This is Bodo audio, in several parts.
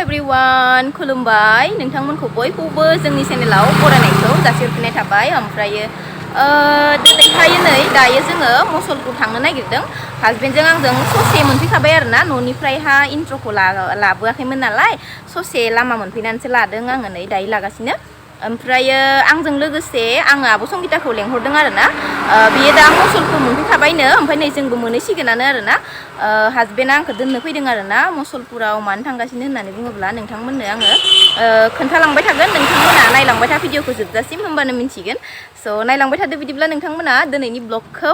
everyone, खुलुमबाय नोंथांमोनखौ बयखौबो जोंनि चेनेलाव बरायनायखौ जासिहरफिननाय थाबाय ओमफ्रायो दिनैहाय नै दायो जोङो मुसलपुर थांनो नागिरदों हासबेन्डजों आंजों ससे मोनफैखाबाय आरोना न'निफ्रायहा इन्ट्र'खौ लाबोआखैमोन नालाय ससे लामा मोनफैनानैसो लादों आङो नै दायो लागासिनो ओमफ्रायो आंजों लोगोसे आङो आब' संगिताखौ लेंहरदों आरोना बियो दा मुसलपुर मोनफैखाबायनो ओमफ्राय नै जोंबो मोनहैसिगोनानो आरोना हासबेन्डआ आंखौ दोननो फैदों आरोना मुसलपुराव मानो थांगासिनो होननानै बुङोब्ला नोंथांमोननो आङो खोन्थालांबाय थागोन नोंथांमोना नायलांबाय था भिडिअखौ जोबजासिम होमबानो मिन्थिगोन स' नायलांबाय थादो बिदिब्ला नोंथांमोना दिनैनि ब्लगखौ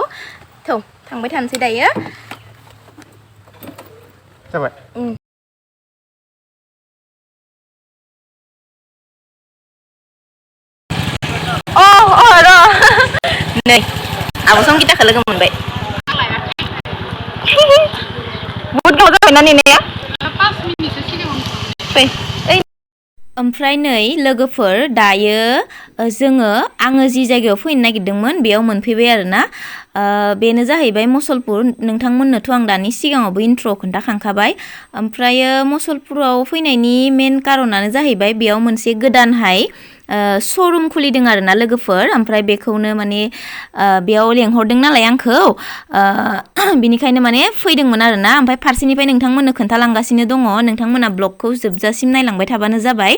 थांबाय थानोसै दायो जाबाय नै आब' संगिताखौ लोगो मोनबाय बुहुद गोबाव जाबायना नेनाया 5 मिनिटसो सिगाङाव फै ओमफ्राय नै लोगोफोर दायो आङो जि जायगायाव फैनो नागिरदोंमोन बेयाव मोनफैबाय आरोना बेनो जाहैबाय मुसलपुर नोंथांमोननोथ' आं दानि सिगाङावबो इन्ट्र' खोन्थाखांखाबाय ओमफ्रायो मुसलपुराव फैनायनि मेन कारनानो जाहैबाय बेयाव मोनसे गोदानहाय श'रुम खुलिदों आरोना लोगोफोर ओमफ्राय बेखौनो माने बेयाव लेंहरदों नालाय आंखौ बिनिखायनो माने फैदोंमोन आरोना ओमफ्राय फारसेनिफ्राय नोंथांमोननो खोन्थालांगासिनो दङ नोंथांमोना ब्लगखौ जोबजासिम नायलांबाय थाबानो जाबाय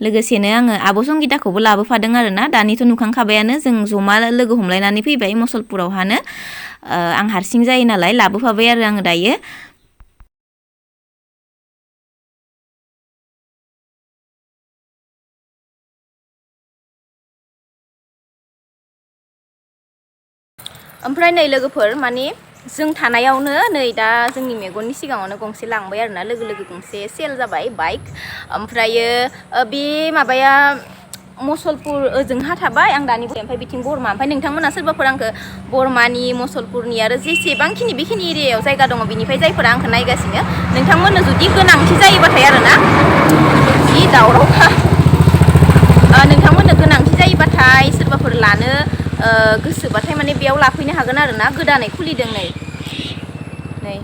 लोगोसेनो आङो आब' संगिताखौबो लाबोफादों आरोना दानिथ' नुखांखाबायानो जों जमा लोगो हमलायनानै फैबाय मुसलपुरावहानो आं हारसिं जायो नालाय लाबोफाबाय आरो आङो दायो ओमफ्राय नै लोगोफोर माने जों थानायावनो नै दा जोंनि मेगननि सिगाङावनो गंसे लांबाय आरोना लोगो गंसे सेल जाबाय बाइक ओमफ्रायो बे माबाया मुसलपुर ओजोंहा थाबाय आं दानि ओमफ्राय बिथिं बरमा ओमफ्राय नोंथांमोना सोरबाफोर आंखौ बरमानि मुसलपुरनि आरो जेसेबांखिनि बेखिनि एरियायाव जायगा दङ बिनिफ्राय जायफोरा आंखौ नायगासिनो नोंथांमोननो जुदि गोनांथि जायोबाथाय आरोना जि दावरावखा नोंथांमोननो गोनांथि जायोबाथाय सोरबाफोर लानो गोसोबाथाय माने बेयाव लाफैनो हागोन आरोना गोदानै खुलिदों नै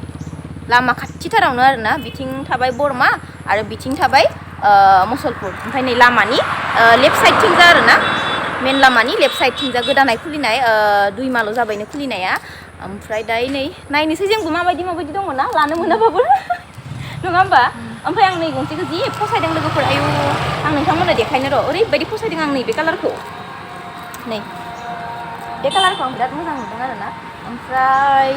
लामा खाथिथारावनो आरोना बिथिं थाबाय बरमा आरो बिथिं थाबाय मुसलपुर ओमफ्राय नै लामानि लेफ्ट साइडथिंजा आरोना मेन लामानि लेफ्ट साइडथिंजा गोदानै खुलिनाय 2 माल' जाबायनो खुलिनाया ओमफ्राय दायो नै नायनोसै जोंबो माबायदि दङ ना लानो मोनाबाबो नङा होमबा ओमफ्राय आं नै गंसेखौ जि फसायदों लोगोफोर आयु आं नोंथांमोननो देखायनो र' ओरैबायदि फसायदों आं नैबे कालारखौ नै बे कालारखौ आं बिराद मोजां नुदों आरोना ओमफ्राय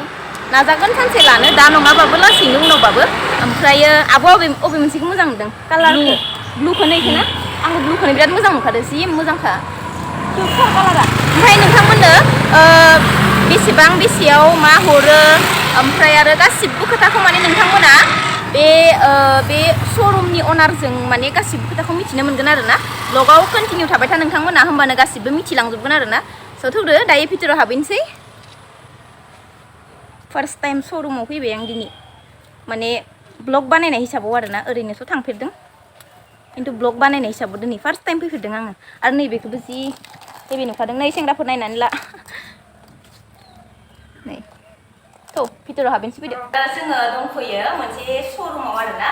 नाजागोन सानसे लानो दा नङाबाबो लासैनो उनावबाबो ओमफ्रायो आब'आ अबे मोनसेखौ मोजां नुदों कालारखौ ब्लुखौनो इखोना आंबो ब्लुखौनो बिराद मोजां नुखादों जि मोजांखा किउटथार कालारा ओमफ्राय नोंथांमोननो बेसेयाव मा हरो ओमफ्राय आरो गासिबो खोथाखौ माने नोंथांमोना बे श'रुमनि अनारजों माने गासिबो खोथाखौ मिथिनो मोनगोन आरोना ब्लगाव कन्टिनिउ थाबाय था नोंथांमोना होमबानो गासिबो मिथिलांजोबगोन आरोना सौथौदो दायो भितराव हाबैनोसै फार्स्ट टाइम श'रुमाव फैबाय आं दिनै माने ब्लग बानायनाय हिसाबाव आरोना ओरैनोथ' थांफेरदों खिन्थु ब्लग बानायनाय हिसाबाव दिनै फार्स्ट टाइम फैफेरदों आङो आरो नैबेखौबो जि हेभि नुखादों नै सेंग्राफोर नायनानै ला नै भितराव हाबैनोसै फैदो जोङो दंफैयो मोनसे श'रुमाव आरोना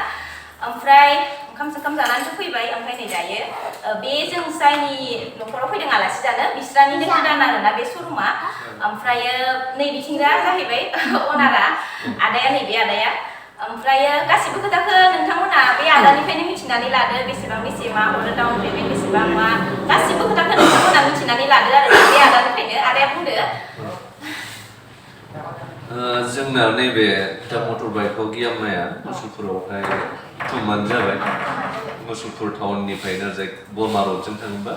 ओमफ्राय ओंखाम जानानैसो फैबाय ओमफ्राय नै दायो बे जों जायनि न'खराव फैदों आलासि जानो बिस्रानिनो गोदान आरोना बे श'रुमा ओमफ्रायो नै बिथिंजा जाहैबाय अनारा आदाया नैबे आदाया ओमफ्रायो गासिबो खोथाखौ नोंथांमोना बे आदानिफ्रायनो मिथिनानै लादो बेसे मा हरो डाउन पेमेन्ट बेसेबां मा गासिबो खोथाखौ नोंथांमोना मिथिनानै लादो आरो बे आदानिफ्रायनो आदाया बुंदो जोंना नैबे दा मटरबाइकखौ गियामाया मुसलपुरावहाय 2 मान्थ जाबाय मुसलपुर टाउननिफ्रायनो जाय बरमा रडजों थाङोबा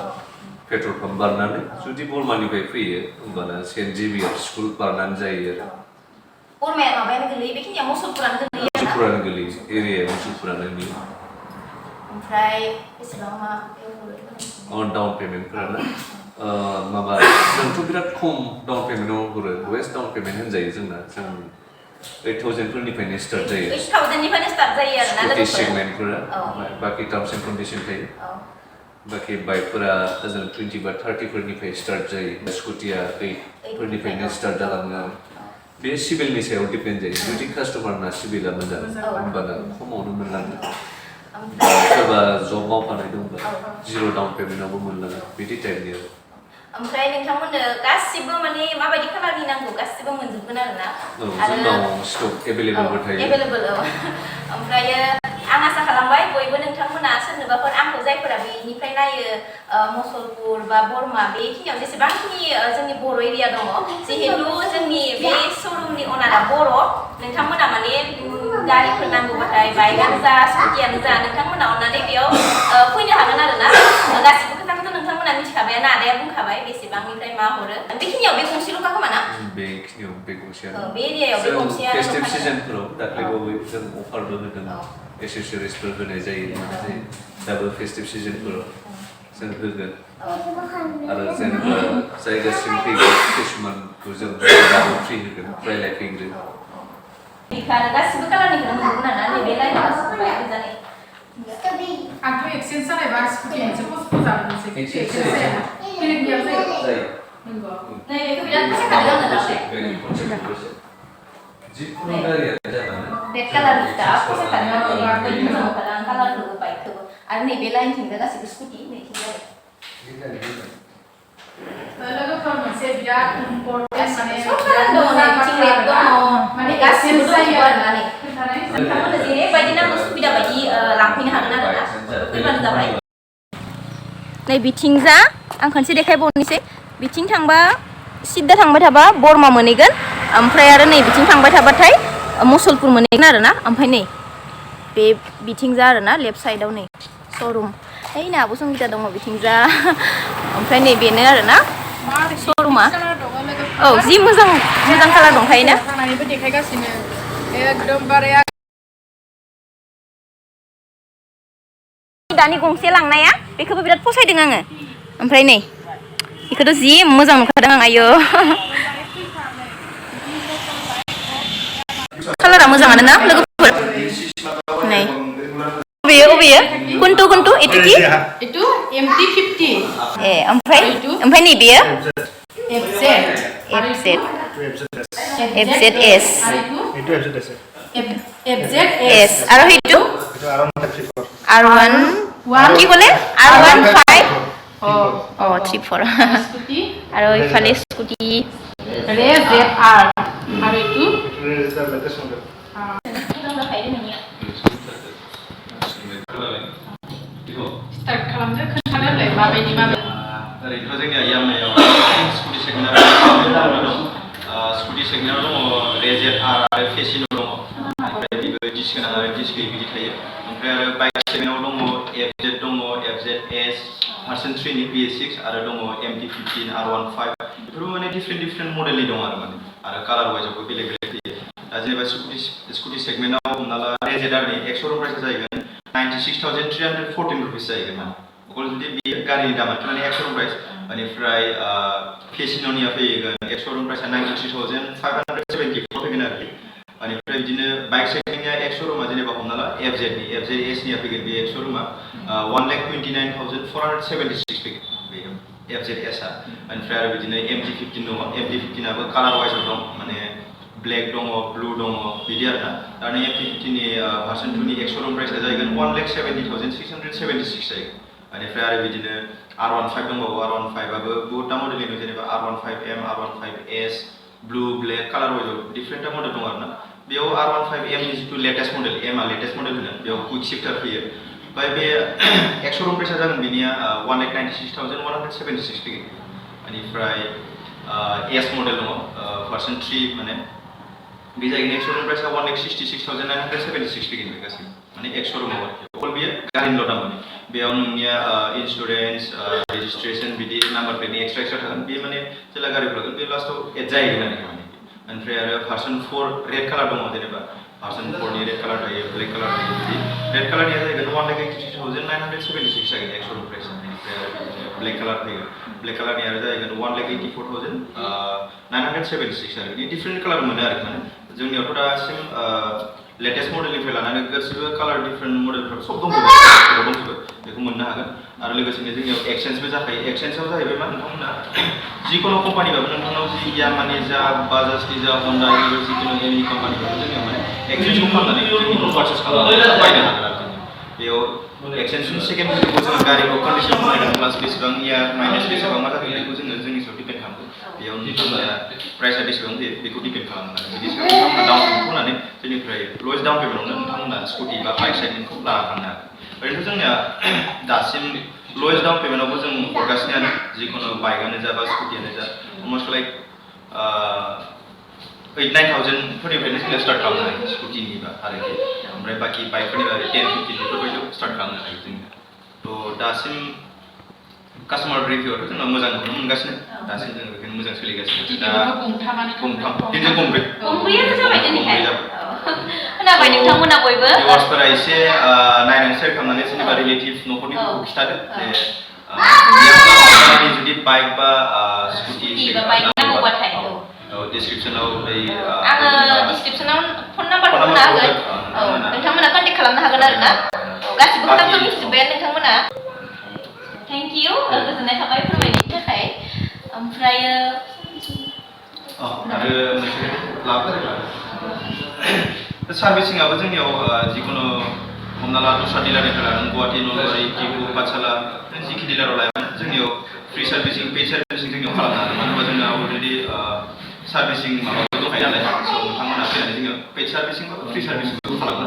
पेट्रल पाम्प बारनानै जुदि बरमानिफ्राय फैयो होमबाना सेन्ट जेभियार स्कुल बारनानै जायो आरो बरमाया माबायानो गोलैयो बेखिनिया मुसलपुरानो गोलैयो एरियाया मुसलपुरानो गोलैयो ओमफ्राय बेसेबां मा डाउन पेमेन्टफोरानो माबा जोंथ' बिराद खम डाउन पेमेन्टआव हरो वेस्ट डाउन पेमेन्ट होनजायो जोंना जों 8,000 फोरनिफ्रायनो स्टार्ट जायो 8,000 निफ्रायनो स्टार्ट जायो आरोना लोगोफोर सेगमेन्टफोरा बाकी टार्म्स एन्ड कन्डिशन थायो बाकी बाइकफोरा जों 20 बा 30 फोरनिफ्राय स्टार्ट जायो स्कुटिया 8 फोरनिफ्रायनो स्टार्ट जालाङो बे सिभिलनि सायाव डिपेन्ड जायो जुदि कास्टमारना सिभिला मोजां होमबाना खमावनो मोनलाङो सोरबा जब मावफानाय दंबा जिर' डाउन पेमेन्टआवबो मोनलाङो बिदि टाइपनि आरो ओमफ्राय नोंथांमोननो गासिबो माने माबायदि कालारनि नांगौ गासिबो मोनजोबगोन आरो ना जोंनाव स्टक एभेलेबलबो थायो एभेलेबल ओमफ्रायो आं आसा खालामबाय बयबो नोंथांमोना सोरनोबाफोर आंखौ जायफोरा बेनिफ्राय नायो मुसलपुर बा बरमा बेखिनियाव जेसेबांखिनि जोंनि बर' एरिया दङ जिहेतु जोंनि बे श'रुमनि अनारा बर' नोंथांमोना माने गारिफोर नांगौबाथाय बाइकआनो जा स्कुटियानो जा नोंथांमोना अननानै बेयाव फैनो हागोन आरो ना गासिबो खोथाखौथ' नोंथांमोना मिथिखाबायानो आदाया बुंखाबाय बेसेबांनिफ्राय मा हरो बेखिनियाव बे गंसेल'खा खोमा ना बेखिनियाव बे गंसेयानो बे एरियायाव बे गंसेयानो फेस्टिभ सिजनफोराव दाख्लैबावै जों अफारबो होदों एसेसरिसफोर होनाय जायो दाबो फेस्टिभ सिजनफोराव जों होगोन आरो जेनेबा जायगासिम फैगोन किसुमानखौ जों दाबो फ्रि होगोन रायलायफैग्रो गासिबो कालारनिखौनो मोनगोन आरोना नैबे लाइनाव गोजानै आंथ' एक्सचेन्ज जानायबा स्कुटि मोनसे पस्ट जागोन मोनसे एक्सचेन्ज जाया बेलेगनियाव जायो नंगौ नैबेखौ बिराद फसायखादों आङो दाख्लै जिखुनु गारियानो जागोन रेड कालारनि दा फसायखादों आङो ओरैबायदि मोजां मोनखादों आं कालारखौबो बाइकखौबो आरो नैबे लाइनथिंजा गासिबो स्कुटि नैथिंजाय लोगोफोर मोनसे बिराद इम्पर्टेन्ट माने सब कालार दङ नैथिं रेड दङ माने गासिबो जायो आरो ना नै नोंथांमोननो जेरैबायदि नांगौ सुबिदा बायदि लांफैनो हागोन आरो ना फैबानो जाबाय नै बिथिंजा आं खनसे देखायबावनोसै बिथिं थांबा सिद्दा थांबाय थाबा बरमा मोनहैगोन ओमफ्राय आरो नै बिथिं थांबाय थाबाथाय मुसलपुर मोनहैगोन आरो ना ओमफ्राय नै बे बिथिंजा आरो ना लेफ्ट साइडआव नै श'रुम है नाबो संगिता दङ बिथिंजा ओमफ्राय नै बेनो आरो ना श'रुमा औ जि मोजां मोजां कालार दंखायो ना थानानैबो देखायगासिनो एकदमबारे दानि गंसे लांनाया बेखौबो बिराद फसायदों आङो ओमफ्राय नै बेखौथ' जि मोजां नुखादों आं आयो कालारा मोजाङानो ना लोगोफोर नै अबेयो कुन्टु एटिटि itu MT50 ए ओमफ्राय नै बेयो FZ FZS FZS আৰু সেইটো R1 কি ক'লে R15 34 আৰু ইফালে স্কুটি ZR আৰু itu start खालामदो खोन्थादोलाय माबायदि ओरैनोथ' जोंनिया यामायाव स्कुटि सेगमेन्टआव दं स्कुटि सेगमेन्टआव दङ रेजेट आर आरो फेसिनो दङ ओमफ्राय बेबो डिस्क गोनां आरो डिस्क गैयै बिदि थायो ओमफ्राय आरो बाइक सेगमेन्टआव दङ FZ दङ FZS भार्सन 3नि BS6 आरो दङ MT15 R15 बेफोरबो माने डिफरेन्ट मडेलनि दं आरो माने आरो कालार वाइजआवबो बेलेग फैयो दा जेनेबा स्कुटि सेगमेन्टआव हमना ला रेजेट आरनि एक्स-श'रुम प्राइसआ जाहैगोन 96,314 रुपिस जाहैगोन माने अकल जुदि बे गारिनि दामाथ' माने एक्स-श'रुम प्राइस बेनिफ्राय फेसिन'निया फैगोन एक्स-श'रुम प्राइसआ 93,574 फैगोन आरोखि बेनिफ्राय बिदिनो बाइक सेगमेन्टनिया एक्स-श'रुमा जेनेबा हमना ला FZSनिया फैगोन बे एक्स-श'रुमा 1,29,476 फैगोन बे FZSआ बेनिफ्राय आरो बिदिनो MT15 दङ MT15आबो कालार वाइजआव दं माने ब्लेक दङ ब्लु दङ बिदि आरोना दानि MT15नि भार्सन 2नि एक्स-श'रुम प्राइसआ जाहैगोन 1,70,676 जाहैगोन बेनिफ्राय आरो बिदिनो R15 दंबावो R15आबो बहुतटा मडेलनि दं जेनेबा R15M R15S ब्लु ब्लेक कालार वाइजआव डिफरेन्टटा मडेल दं आरोना बेयाव R15Mनि जिथु लेटेस्ट मडेल एमआ लेटेस्ट मडेल होनो बेयाव कुइक शिफ्टार फैयो ओमफ्राय बे एक्स-श'रुम प्राइसआ जागोन बेनिया 1,96,176 फैगोन बेनिफ्राय एस मडेल दङ भार्सन 3 माने बे जायगानि एक्स-श'रुम प्राइसआ 1,66,976 फैगोन बे गासैबो माने एक्स-श'रुमाव आरोखि अकल बेयो गारिनिल' दाम माने बेयाव नोंनिया इन्सुरेन्स रेजिस्ट्रेसन बिदि नाम्बार प्लेटनि एक्सट्रा थागोन बे माने जेला गारि फैगोन बे लास्टआव एड जाहैगोन आरोखि माने ओमफ्राय आरो भार्सन 4 रेड कालार दङ जेनेबा भार्सन 4नि रेड कालार थायो ब्लेक कालार थायो बिदि रेड कालारनिया जाहैगोन 1,83,976 जागोन एक्स-श'रुम प्राइसआ बेनिफ्राय आरो बिदिनो ब्लेक कालार फैगोन ब्लेक कालारनि आरो जाहैगोन 1,84,976 आरो बिदि डिफरेन्ट कालार मोनो आरोखि माने जोंनियावथ' दासिम लेटेस्ट मडेलनिफ्राय लानानै गासिबो कालार डिफरेन्ट मडेलफोर सब दंजोबो बेखौ मोननो हागोन आरो लोगोसेनो जोंनियाव एक्सचेन्जबो जाखायो एक्सचेन्जआव जाहैबाय मा नोंथांमोना जिखुनु कम्पानिबाबो नोंथांनाव जि यामानि जा बाजाजनि जा हन्डा जिखुनु एनि कम्पानिबाबो जोंनियाव माने एक्सचेन्जखौ खालामनानै जोंनिखौ पारचेस खालामनानै बायनो हागोन आरो बेयाव एक्सटेनसन सेकेन्ड भिडिअखौ जोङो गारिखौ कन्डिसन नायनानै प्लास बेसेबां इयार माइनास बेसेबां मा जागोन बेखौ जोङो जोंनि सायाव डिपेन्ड खालामो बेयाव नोंथांमोना प्राइसआ बेसेबां जायो बेखौ डिपेन्ड खालामो आरो बिनि सायाव नोंथांमोना डाउन पेमेन्टखौ होनानै जोंनिफ्राय लवेस्ट डाउन पेमेन्टआवनो नोंथांमोना स्कुटि बा बाइक साइकेलखौ लाना थांनो हागोन ओरैनोथ' जोंनिया दासिम लवेस्ट डाउन पेमेन्टआवबो जों हरगासिनो जिखुनु बाइकआनो जा बा स्कुटियानो जा अलमस्ट लाइक 8-9,000 फोरनिफ्रायनो जोङो स्टार्ट खालामनो हायो स्कुटिनिबा आरोखि ओमफ्राय बाखि बाइकफोरनिबा 10-15 बेफोरबायदियाव स्टार्ट खालामनो हायो जोङो थ' दासिम कास्टमार रिभिउआथ' जोंना मोजांखौनो मोनगासिनो दासिम जों बेखौनो मोजां सोलिगासिनो दा गंथाम दिनजों गंब्रै गंब्रैयानो जाबाय दिनैहाय खोनाबाय नोंथांमोना बयबो भिउवार्सफोरा एसे नायनानै सेयार खालामनानै सोरनिबा रिलेटिभ न'खरनिफोरखौ खिथादो जे जुदि बाइक बा स्कुटि नांगौबाथाय डिसक्रिपसनाव आङो डिसक्रिपसनाव फन नाम्बारखौ होना होगोन नोंथांमोना कन्टेक्ट खालामनो हागोन आरो ना गासिबो खोथाखौ मिथिजोब्बायानो नोंथांमोना थेंक इउ गोजोननाय थाबाय फोरमायनायनि थाखाय ओमफ्रायो आरो मोनसे सार्भिसिंआबो जोंनियाव जिखुनु हमना ला दस्रा डिलारनिफ्राय लानानै गुवाहाटि नलबारि टिहु पाठशाला जिखि डिलाराव लाया जोंनियाव फ्रि सार्भिसिं पेड सार्भिसिं जोंनियाव खालामनो हागोन मानो होनबा जोंना अलरेडि सार्भिसिं माबाबो दंखायो नालाय स' नोंथांमोना फैनानै जोङो पेड सार्भिसिं बा फ्रि सार्भिसिंबो खालामनो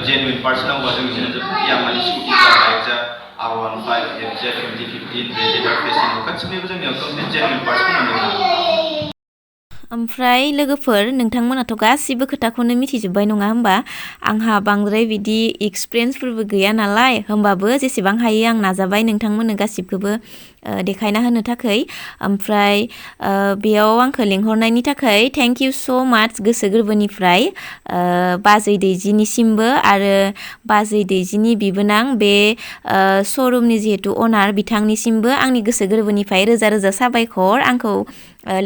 जेनुइन पार्टस नांगौबा जों बिदिनो यामानि स्कुटि जा बाइक जा R15 FZ 2015 रेजेटार फेसिनो गासिबनिबो जोंनियाव कमप्लिट जेनुइन पार्टसखौ मोननो ओमफ्राय लोगोफोर नोंथांमोनाथ' गासिबो खोथाखौनो मिथिजोब्बाय नङा होमबा आंहा बांद्राय बिदि एक्सपिरियेन्सफोरबो गैया नालाय होमबाबो जेसेबां हायो आं नाजाबाय नोंथांमोननो गासिबखौबो देखायना होनो थाखाय ओमफ्राय बेयाव आंखौ लिंहरनायनि थाखाय थेंक इउ स' माच गोसो गोरबोनिफ्राय बाजै दैजिनिसिमबो आरो बाजै दैजिनि बिबोनां बे श'रुमनि जिहेतु अनार बिथांनिसिमबो आंनि गोसो गोरबोनिफ्राय रोजा रोजा साबायखर आंखौ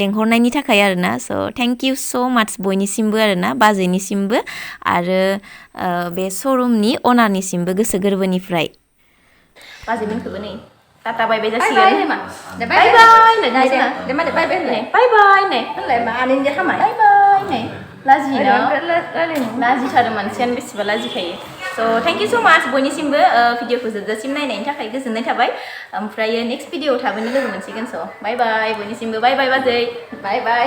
लेंहरनायनि थाखाय आरोना स' थेंक इउ स' माच बयनिसिमबो आरोना बाजैनिसिमबो आरो बे श'रुमनि अनारनिसिमबो गोसो गोरबोनिफ्राय बाजैमोनखौबो नै टाटा बाय बाय जासिगोन बाय बाय लाजिथारो मानसियानो बेसेबा लाजिखायो स' थेंक इउ स' माच बयनिसिमबो भिडिअखौ जोबजासिम नायनायनि थाखाय गोजोननाय थाबाय ओमफ्राय नेक्स्ट भिडिअआव थाबैनो लोगो मोनसिगोन स' बाय बाय बयनिसिमबो बाय बाय बाजै बाय बाय